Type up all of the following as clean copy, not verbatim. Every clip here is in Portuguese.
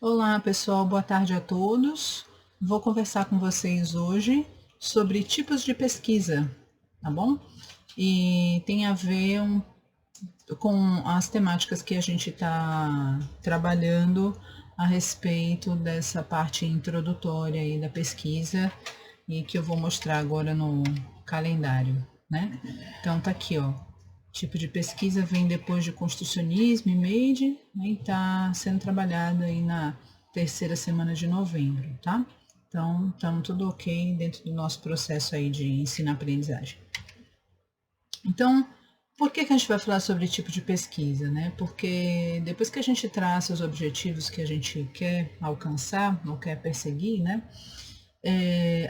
Olá, pessoal, boa tarde a todos. Vou conversar com vocês hoje sobre tipos de pesquisa, tá bom? E tem a ver com as temáticas que a gente está trabalhando a respeito dessa parte introdutória aí da pesquisa e que eu vou mostrar agora no calendário, né? Então tá aqui, ó. Tipo de pesquisa vem depois de construcionismo e MADE, né, e está sendo trabalhado aí na terceira semana de novembro, tá? Então, estamos tudo ok dentro do nosso processo aí de ensino-aprendizagem. Então, por que a gente vai falar sobre tipo de pesquisa, né? Porque depois que a gente traça os objetivos que a gente quer alcançar ou quer perseguir, né?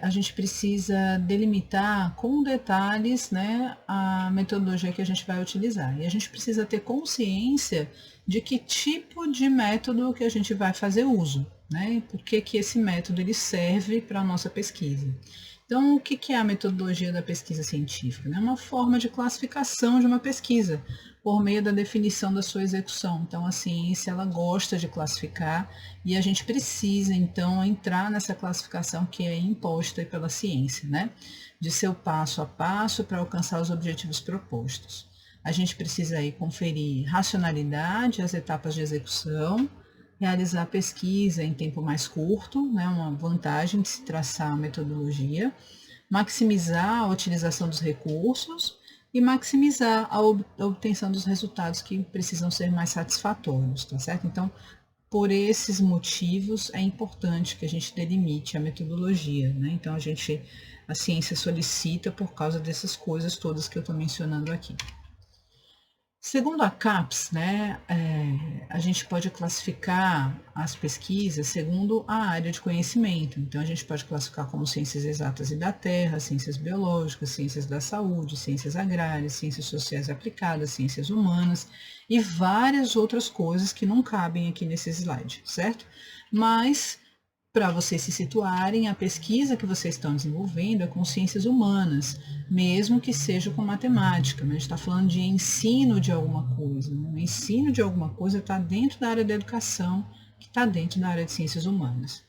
A gente precisa delimitar com detalhes, né, a metodologia que a gente vai utilizar. E a gente precisa ter consciência de que tipo de método que a gente vai fazer uso, né? Por que esse método ele serve para a nossa pesquisa. Então, o que é a metodologia da pesquisa científica? É uma forma de classificação de uma pesquisa por meio da definição da sua execução. Então, a ciência ela gosta de classificar e a gente precisa, então, entrar nessa classificação que é imposta pela ciência, né? De seu passo a passo para alcançar os objetivos propostos. A gente precisa aí conferir racionalidade às etapas de execução, realizar pesquisa em tempo mais curto, né, uma vantagem de se traçar a metodologia, maximizar a utilização dos recursos e maximizar a obtenção dos resultados que precisam ser mais satisfatórios, tá certo? Então, por esses motivos, é importante que a gente delimite a metodologia, né? Então, a ciência solicita por causa dessas coisas todas que eu estou mencionando aqui. Segundo a CAPES, né, a gente pode classificar as pesquisas segundo a área de conhecimento. Então, a gente pode classificar como ciências exatas e da terra, ciências biológicas, ciências da saúde, ciências agrárias, ciências sociais aplicadas, ciências humanas e várias outras coisas que não cabem aqui nesse slide, certo? Mas para vocês se situarem, a pesquisa que vocês estão desenvolvendo é com ciências humanas, mesmo que seja com matemática. Mas a gente está falando de ensino de alguma coisa. Né? O ensino de alguma coisa está dentro da área da educação, que está dentro da área de ciências humanas.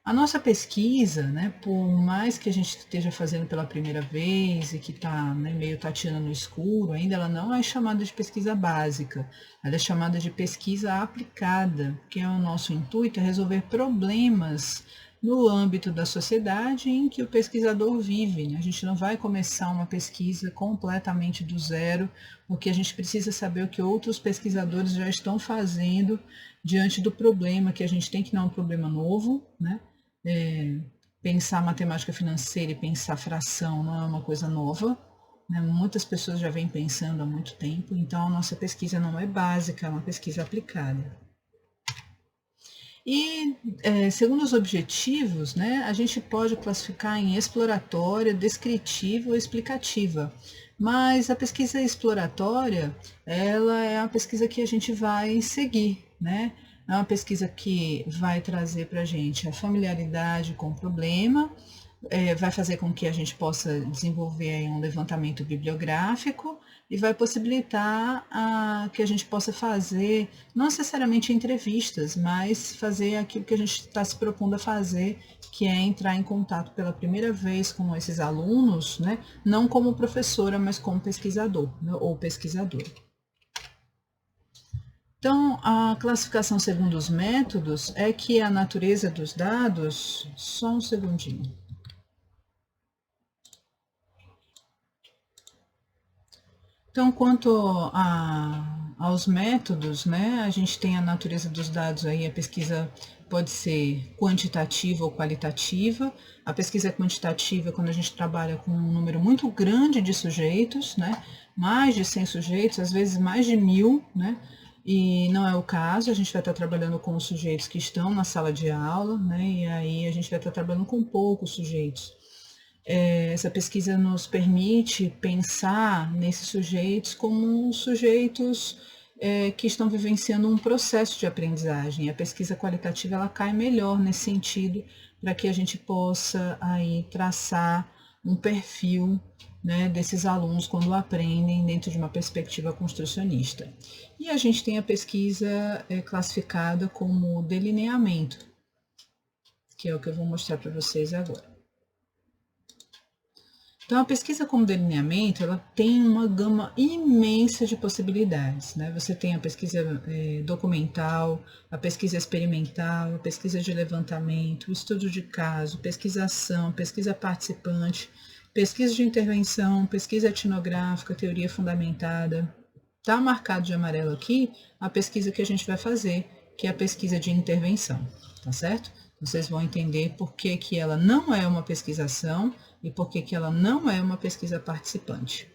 A nossa pesquisa, né, por mais que a gente esteja fazendo pela primeira vez e que está, né, meio tateando no escuro, ainda ela não é chamada de pesquisa básica, ela é chamada de pesquisa aplicada, que é o nosso intuito é resolver problemas no âmbito da sociedade em que o pesquisador vive. Né? A gente não vai começar uma pesquisa completamente do zero, porque a gente precisa saber o que outros pesquisadores já estão fazendo diante do problema que a gente tem, que não é um problema novo, né? Pensar matemática financeira e pensar fração não é uma coisa nova, né? Muitas pessoas já vêm pensando há muito tempo, então a nossa pesquisa não é básica, é uma pesquisa aplicada. E, segundo os objetivos, né, a gente pode classificar em exploratória, descritiva ou explicativa. Mas a pesquisa exploratória, ela é a pesquisa que a gente vai seguir, né? É uma pesquisa que vai trazer para a gente a familiaridade com o problema, vai fazer com que a gente possa desenvolver um levantamento bibliográfico e vai possibilitar que a gente possa fazer, não necessariamente entrevistas, mas fazer aquilo que a gente está se propondo a fazer, que é entrar em contato pela primeira vez com esses alunos, né? Não como professora, mas como pesquisador, né? Ou pesquisadora. Então, a classificação segundo os métodos é que a natureza dos dados, só um segundinho. Então, quanto aos métodos, né, a gente tem a natureza dos dados aí, a pesquisa pode ser quantitativa ou qualitativa. A pesquisa quantitativa é quando a gente trabalha com um número muito grande de sujeitos, né, mais de 100 sujeitos, às vezes mais de 1000, né, e não é o caso, a gente vai estar trabalhando com os sujeitos que estão na sala de aula, né, e aí a gente vai estar trabalhando com poucos sujeitos. Essa pesquisa nos permite pensar nesses sujeitos como sujeitos que estão vivenciando um processo de aprendizagem. A pesquisa qualitativa ela cai melhor nesse sentido, para que a gente possa aí traçar um perfil né, desses alunos quando aprendem dentro de uma perspectiva construcionista. E a gente tem a pesquisa classificada como delineamento, que é o que eu vou mostrar para vocês agora. Então, a pesquisa como delineamento, ela tem uma gama imensa de possibilidades, né? Você tem a pesquisa documental, a pesquisa experimental, a pesquisa de levantamento, o estudo de caso, pesquisação, pesquisa participante, pesquisa de intervenção, pesquisa etnográfica, teoria fundamentada. Está marcado de amarelo aqui a pesquisa que a gente vai fazer, que é a pesquisa de intervenção, tá certo? Vocês vão entender por que que ela não é uma pesquisação e por que que ela não é uma pesquisa participante.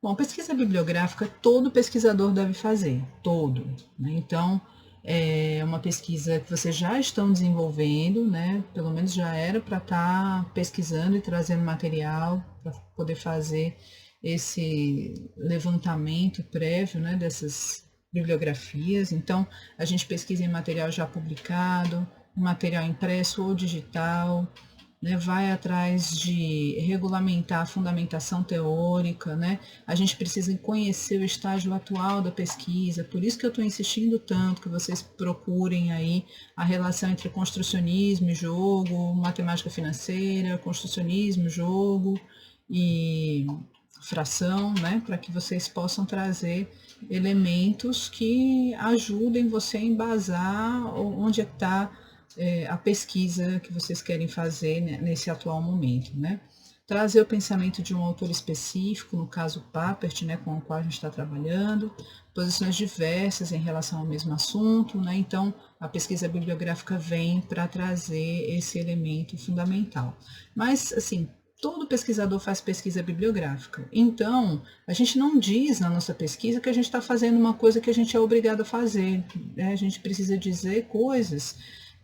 Bom, pesquisa bibliográfica todo pesquisador deve fazer, todo, né? Então, é uma pesquisa que vocês já estão desenvolvendo, né? Pelo menos já era para estar pesquisando e trazendo material para poder fazer esse levantamento prévio, né, dessas bibliografias. Então, a gente pesquisa em material já publicado, material impresso ou digital, né, vai atrás de regulamentar a fundamentação teórica, né? A gente precisa conhecer o estágio atual da pesquisa, por isso que eu estou insistindo tanto que vocês procurem aí a relação entre construcionismo e jogo, matemática financeira, construcionismo, jogo e fração, né, para que vocês possam trazer elementos que ajudem você a embasar onde é que está a pesquisa que vocês querem fazer, né, nesse atual momento, né? Trazer o pensamento de um autor específico, no caso Papert, né, com o qual a gente está trabalhando, posições diversas em relação ao mesmo assunto, né? Então, a pesquisa bibliográfica vem para trazer esse elemento fundamental. Mas, assim, todo pesquisador faz pesquisa bibliográfica. Então, a gente não diz na nossa pesquisa que a gente está fazendo uma coisa que a gente é obrigado a fazer, né? A gente precisa dizer coisas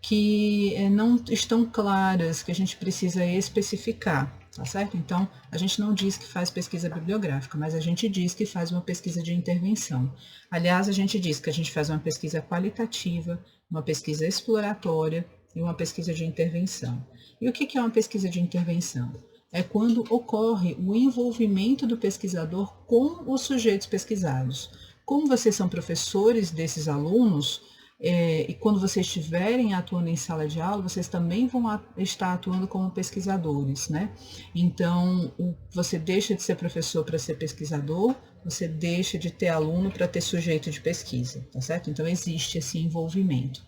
que não estão claras, que a gente precisa especificar, tá certo? Então, a gente não diz que faz pesquisa bibliográfica, mas a gente diz que faz uma pesquisa de intervenção. Aliás, a gente diz que a gente faz uma pesquisa qualitativa, uma pesquisa exploratória e uma pesquisa de intervenção. E o que é uma pesquisa de intervenção? É quando ocorre o envolvimento do pesquisador com os sujeitos pesquisados. Como vocês são professores desses alunos, e quando vocês estiverem atuando em sala de aula, vocês também vão estar atuando como pesquisadores, né? Então, você deixa de ser professor para ser pesquisador, você deixa de ter aluno para ter sujeito de pesquisa, tá certo? Então, existe esse envolvimento.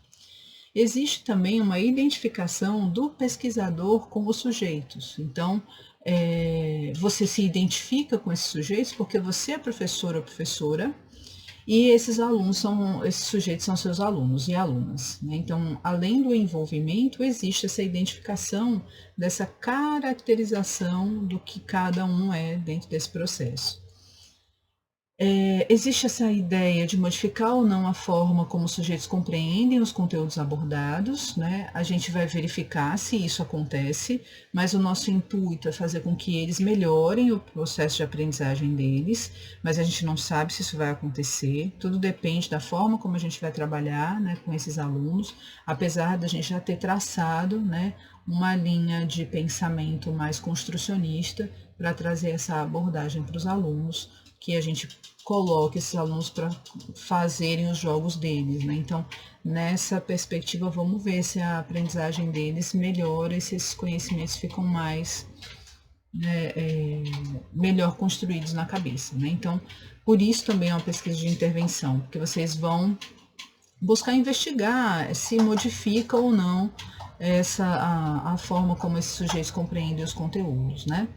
Existe também uma identificação do pesquisador com os sujeitos. Então, você se identifica com esses sujeitos porque você é professor ou professora, e esses sujeitos são seus alunos e alunas, né? Então, além do envolvimento, existe essa identificação dessa caracterização do que cada um é dentro desse processo. Existe essa ideia de modificar ou não a forma como os sujeitos compreendem os conteúdos abordados, né? A gente vai verificar se isso acontece, mas o nosso intuito é fazer com que eles melhorem o processo de aprendizagem deles, mas a gente não sabe se isso vai acontecer, tudo depende da forma como a gente vai trabalhar, né, com esses alunos, apesar da gente já ter traçado, né, uma linha de pensamento mais construcionista para trazer essa abordagem para os alunos, que a gente coloque esses alunos para fazerem os jogos deles, né? Então, nessa perspectiva, vamos ver se a aprendizagem deles melhora e se esses conhecimentos ficam mais melhor construídos na cabeça, né? Então, por isso também é uma pesquisa de intervenção, porque vocês vão buscar investigar se modifica ou não a forma como esses sujeitos compreendem os conteúdos, né?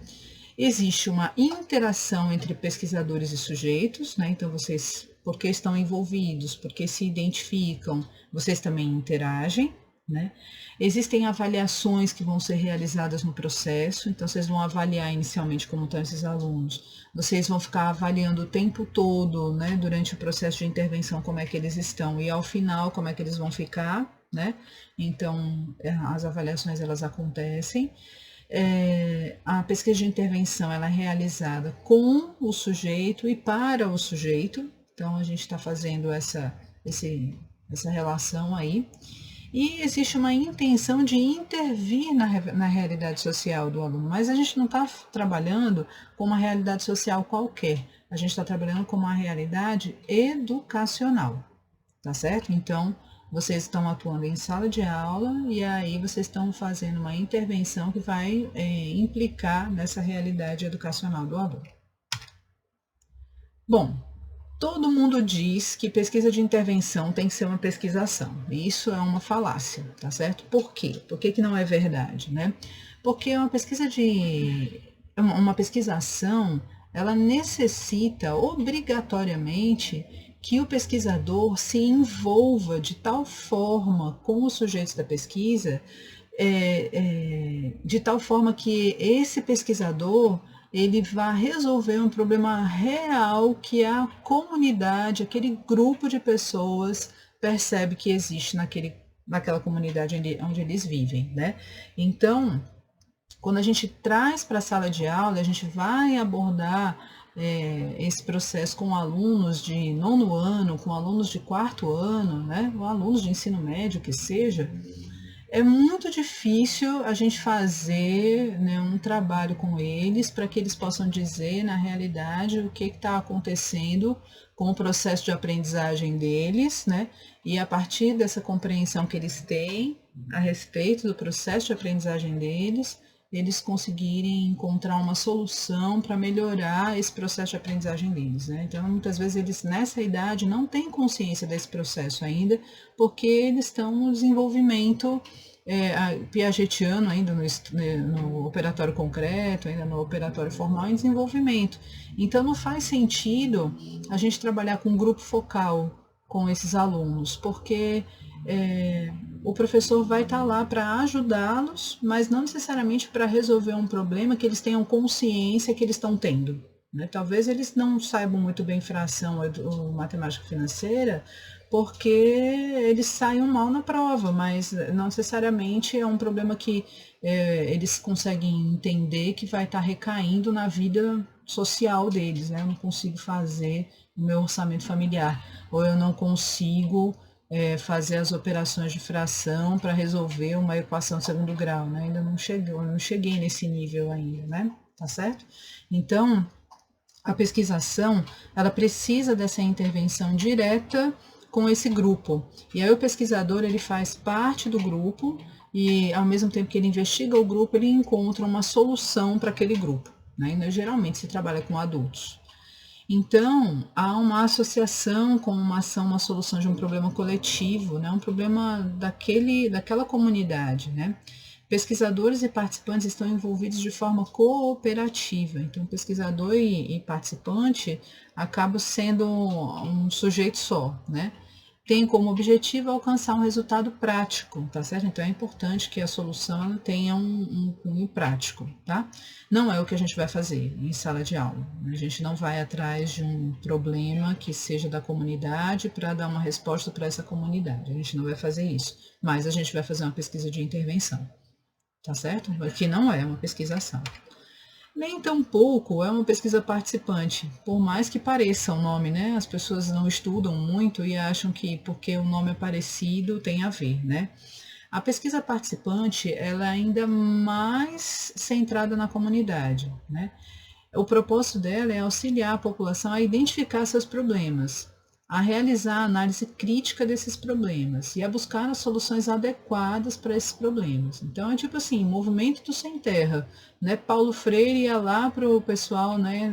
Existe uma interação entre pesquisadores e sujeitos, né? Então, vocês, porque estão envolvidos, porque se identificam, vocês também interagem, né? Existem avaliações que vão ser realizadas no processo, então vocês vão avaliar inicialmente como estão esses alunos, vocês vão ficar avaliando o tempo todo, né, durante o processo de intervenção, como é que eles estão, e ao final, como é que eles vão ficar, né? Então, as avaliações, elas acontecem. A pesquisa de intervenção ela é realizada com o sujeito e para o sujeito, então a gente está fazendo essa relação aí. E existe uma intenção de intervir na realidade social do aluno, mas a gente não está trabalhando com uma realidade social qualquer, a gente está trabalhando com uma realidade educacional, tá certo? Então, vocês estão atuando em sala de aula e aí vocês estão fazendo uma intervenção que vai implicar nessa realidade educacional do aluno. Bom, todo mundo diz que pesquisa de intervenção tem que ser uma pesquisação. E isso é uma falácia, tá certo? Por quê? Por que não é verdade, né? Porque uma pesquisação, ela necessita obrigatoriamente que o pesquisador se envolva de tal forma com os sujeitos da pesquisa, de tal forma que esse pesquisador ele vai resolver um problema real que a comunidade, aquele grupo de pessoas percebe que existe naquela comunidade onde eles vivem, né? Então, quando a gente traz para a sala de aula, a gente vai abordar esse processo com alunos de nono ano, com alunos de quarto ano, né? Ou alunos de ensino médio, que seja, é muito difícil a gente fazer, né, um trabalho com eles para que eles possam dizer, na realidade, o que está acontecendo com o processo de aprendizagem deles, né? E a partir dessa compreensão que eles têm a respeito do processo de aprendizagem deles, eles conseguirem encontrar uma solução para melhorar esse processo de aprendizagem deles, né? Então, muitas vezes eles nessa idade não têm consciência desse processo ainda, porque eles estão no desenvolvimento piagetiano ainda no operatório concreto, ainda no operatório formal em desenvolvimento. Então, não faz sentido a gente trabalhar com um grupo focal com esses alunos, porque o professor vai estar lá para ajudá-los, mas não necessariamente para resolver um problema que eles tenham consciência que eles estão tendo, né? Talvez eles não saibam muito bem fração ou matemática financeira, porque eles saiam mal na prova, mas não necessariamente é um problema que eles conseguem entender que vai estar recaindo na vida social deles, né? Eu não consigo fazer o meu orçamento familiar, ou eu não consigo fazer as operações de fração para resolver uma equação de segundo grau, né? Ainda não cheguei nesse nível ainda, né? Tá certo? Então, a pesquisação, ela precisa dessa intervenção direta com esse grupo. E aí o pesquisador, ele faz parte do grupo e ao mesmo tempo que ele investiga o grupo, ele encontra uma solução para aquele grupo, né? E, geralmente se trabalha com adultos. Então, há uma associação com uma ação, uma solução de um problema coletivo, né? Um problema daquela comunidade, né? Pesquisadores e participantes estão envolvidos de forma cooperativa. Então, pesquisador e participante acabam sendo um sujeito só, né? Tem como objetivo alcançar um resultado prático, tá certo? Então, é importante que a solução tenha um cunho prático, tá? Não é o que a gente vai fazer em sala de aula. A gente não vai atrás de um problema que seja da comunidade para dar uma resposta para essa comunidade. A gente não vai fazer isso, mas a gente vai fazer uma pesquisa de intervenção, tá certo? Que não é uma pesquisação. Nem tampouco é uma pesquisa participante, por mais que pareça o nome, né? As pessoas não estudam muito e acham que porque o nome é parecido tem a ver, né? A pesquisa participante, ela é ainda mais centrada na comunidade, né? O propósito dela é auxiliar a população a identificar seus problemas, a realizar a análise crítica desses problemas e a buscar as soluções adequadas para esses problemas. Então, é tipo assim, movimento do sem terra, né? Paulo Freire ia lá para o pessoal, né,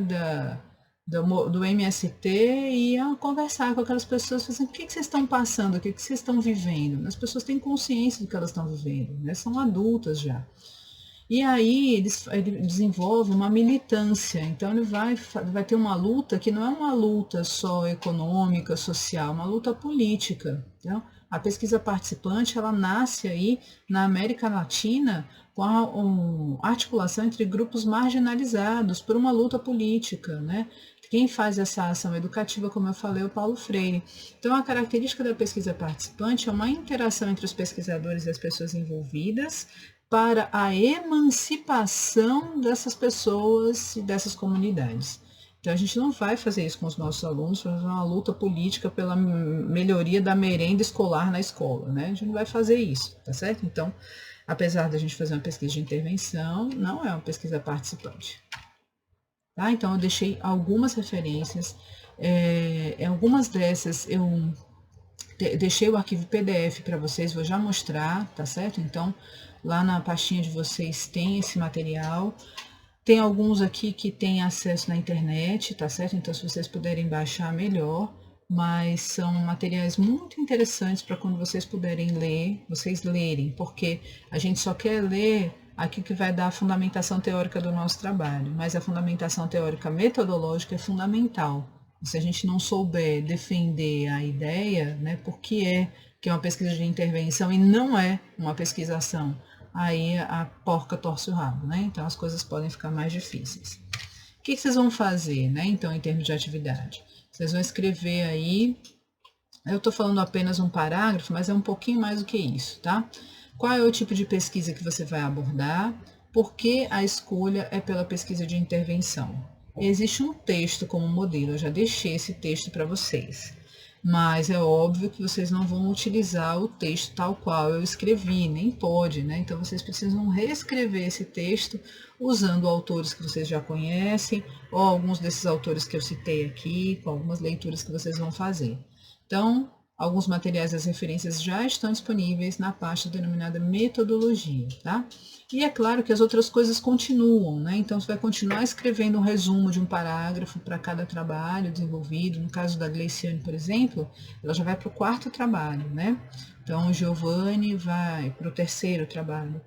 do MST e ia conversar com aquelas pessoas, assim, o que vocês estão passando, o que vocês estão vivendo? As pessoas têm consciência do que elas estão vivendo, né? São adultas já. E aí ele desenvolve uma militância, então ele vai ter uma luta que não é uma luta só econômica, social, uma luta política. Então, a pesquisa participante, ela nasce aí na América Latina com a articulação entre grupos marginalizados por uma luta política, né? Quem faz essa ação educativa, como eu falei, é o Paulo Freire. Então, a característica da pesquisa participante é uma interação entre os pesquisadores e as pessoas envolvidas, para a emancipação dessas pessoas e dessas comunidades. Então a gente não vai fazer isso com os nossos alunos, fazer uma luta política pela melhoria da merenda escolar na escola, né? A gente não vai fazer isso, tá certo? Então, apesar da gente fazer uma pesquisa de intervenção, não é uma pesquisa participante. Tá? Então eu deixei algumas referências, algumas dessas eu deixei o arquivo PDF para vocês, vou já mostrar, tá certo? Então, lá na pastinha de vocês tem esse material. Tem alguns aqui que tem acesso na internet, tá certo? Então, se vocês puderem baixar, melhor. Mas são materiais muito interessantes para quando vocês puderem ler, vocês lerem, porque a gente só quer ler aquilo que vai dar a fundamentação teórica do nosso trabalho, mas a fundamentação teórica metodológica é fundamental. Se a gente não souber defender a ideia, né, por que é uma pesquisa de intervenção e não é uma pesquisação, aí a porca torce o rabo, né? Então as coisas podem ficar mais difíceis. O que vocês vão fazer, né? Então, em termos de atividade, vocês vão escrever aí. Eu estou falando apenas um parágrafo, mas é um pouquinho mais do que isso, tá? Qual é o tipo de pesquisa que você vai abordar? Por que a escolha é pela pesquisa de intervenção? Existe um texto como modelo, eu já deixei esse texto para vocês. Mas é óbvio que vocês não vão utilizar o texto tal qual eu escrevi, nem pode, né? Então vocês precisam reescrever esse texto usando autores que vocês já conhecem, ou alguns desses autores que eu citei aqui, com algumas leituras que vocês vão fazer. Então, alguns materiais das referências já estão disponíveis na pasta denominada metodologia, tá? E é claro que as outras coisas continuam, né? Então, você vai continuar escrevendo um resumo de um parágrafo para cada trabalho desenvolvido. No caso da Gleiciane, por exemplo, ela já vai para o 4º trabalho, né? Então, o Giovanni vai para o 3º trabalho.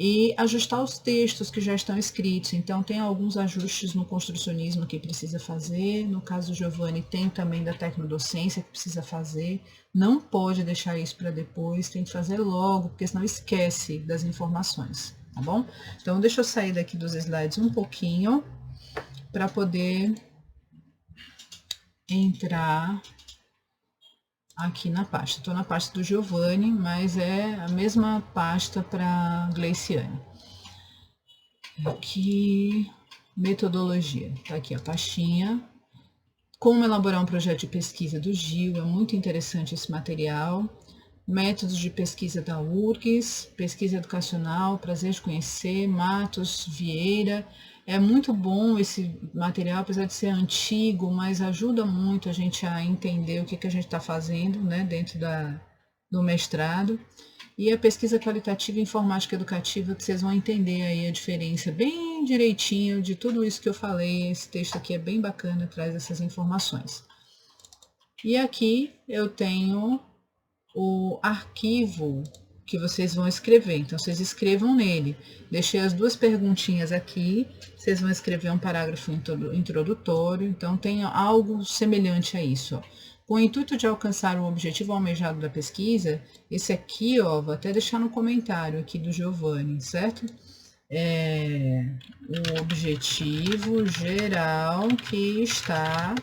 E ajustar os textos que já estão escritos. Então, tem alguns ajustes no construcionismo que precisa fazer. No caso do Giovanni, tem também da tecnodocência que precisa fazer. Não pode deixar isso para depois, tem que fazer logo, porque senão esquece das informações, tá bom? Então, deixa eu sair daqui dos slides um pouquinho para poder entrar aqui na pasta. Estou na pasta do Giovanni, mas é a mesma pasta para Gleiciane. Aqui, metodologia. Tá aqui a pastinha. Como elaborar um projeto de pesquisa do Gil, é muito interessante esse material. Métodos de pesquisa da URGS, pesquisa educacional, prazer de conhecer, Matos Vieira. É muito bom esse material, apesar de ser antigo, mas ajuda muito a gente a entender o que a gente está fazendo, né, dentro do mestrado. E a pesquisa qualitativa e informática educativa, que vocês vão entender aí a diferença bem direitinho de tudo isso que eu falei. Esse texto aqui é bem bacana, traz essas informações. E aqui eu tenho o arquivo que vocês vão escrever, então vocês escrevam nele. Deixei as 2 perguntinhas aqui, vocês vão escrever um parágrafo introdutório, então tem algo semelhante a isso, ó. Com o intuito de alcançar o objetivo almejado da pesquisa, esse aqui, ó, vou até deixar no comentário aqui do Giovanni, certo? O objetivo geral que está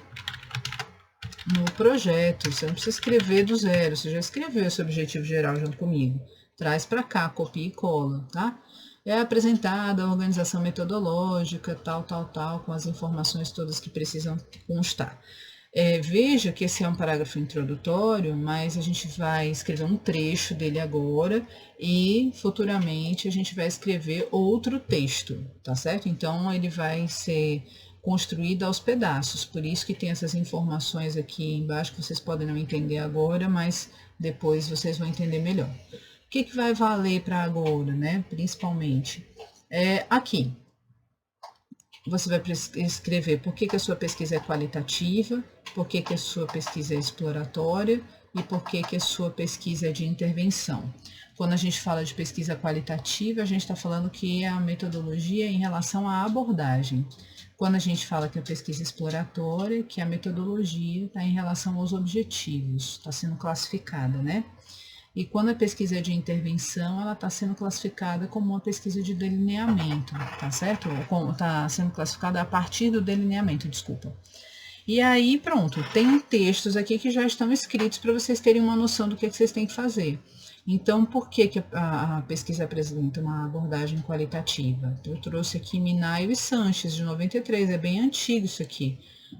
no projeto. Você não precisa escrever do zero, você já escreveu esse objetivo geral junto comigo. Traz para cá, copia e cola, tá? É apresentada a organização metodológica, tal, com as informações todas que precisam constar. Veja que esse é um parágrafo introdutório, mas a gente vai escrever um trecho dele agora e futuramente a gente vai escrever outro texto, tá certo? Então, ele vai ser construído aos pedaços, por isso que tem essas informações aqui embaixo que vocês podem não entender agora, mas depois vocês vão entender melhor. O que vai valer para agora, né? Principalmente, aqui. Você vai escrever por que a sua pesquisa é qualitativa, por que a sua pesquisa é exploratória e por que a sua pesquisa é de intervenção. Quando a gente fala de pesquisa qualitativa, a gente está falando que é a metodologia em relação à abordagem. Quando a gente fala que a pesquisa exploratória, que a metodologia está em relação aos objetivos, está sendo classificada, né? E quando a pesquisa é de intervenção, ela está sendo classificada como uma pesquisa de delineamento, tá certo? Está sendo classificada a partir do delineamento, desculpa. E aí, pronto, tem textos aqui que já estão escritos para vocês terem uma noção do que vocês têm que fazer. Então, por que, que a pesquisa apresenta uma abordagem qualitativa? Eu trouxe aqui Minayo e Sanches, de 93, é bem antigo isso aqui.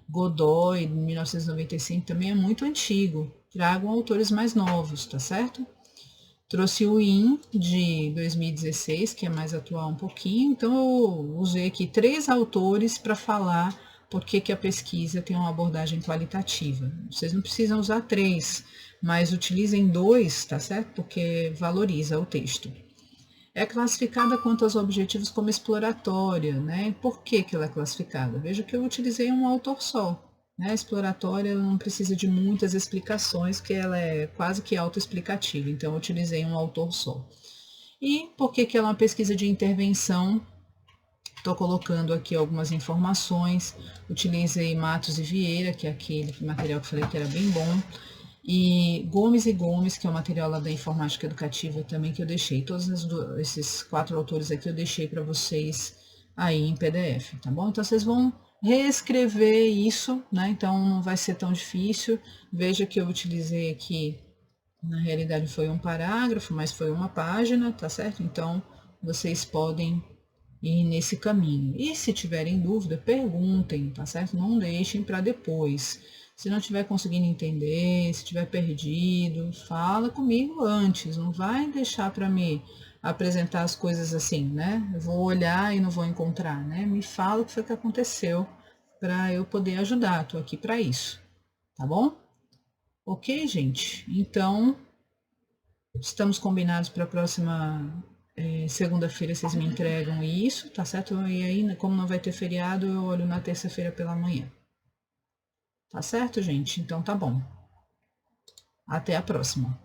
Godoy, de 1995, também é muito antigo. Tragam autores mais novos, tá certo? Trouxe o IN, de 2016, que é mais atual um pouquinho. Então, eu usei aqui 3 autores para falar por que a pesquisa tem uma abordagem qualitativa. Vocês não precisam usar 3, mas utilizem 2, tá certo? Porque valoriza o texto. É classificada quanto aos objetivos como exploratória, né? Por que ela é classificada? Veja que eu utilizei um autor só. Né? A exploratória não precisa de muitas explicações, que ela é quase que autoexplicativa, então eu utilizei um autor só. E por que ela é uma pesquisa de intervenção? Estou colocando aqui algumas informações. Utilizei Matos e Vieira, que é aquele material que eu falei que era bem bom. E Gomes, que é o material lá da informática educativa também que eu deixei. Todos esses 4 autores aqui eu deixei para vocês aí em PDF, tá bom? Então vocês vão reescrever isso, né? Então não vai ser tão difícil. Veja que eu utilizei aqui, na realidade foi um parágrafo, mas foi uma página, tá certo? Então vocês podem ir nesse caminho. E se tiverem dúvida, perguntem, tá certo? Não deixem para depois. Se não estiver conseguindo entender, se estiver perdido, fala comigo antes. Não vai deixar para me apresentar as coisas assim, né? Eu vou olhar e não vou encontrar, né? Me fala o que foi que aconteceu para eu poder ajudar. Estou aqui para isso, tá bom? Ok, gente? Então, estamos combinados para a próxima segunda-feira vocês me entregam isso, tá certo? E aí, como não vai ter feriado, eu olho na terça-feira pela manhã. Tá certo, gente? Então tá bom. Até a próxima.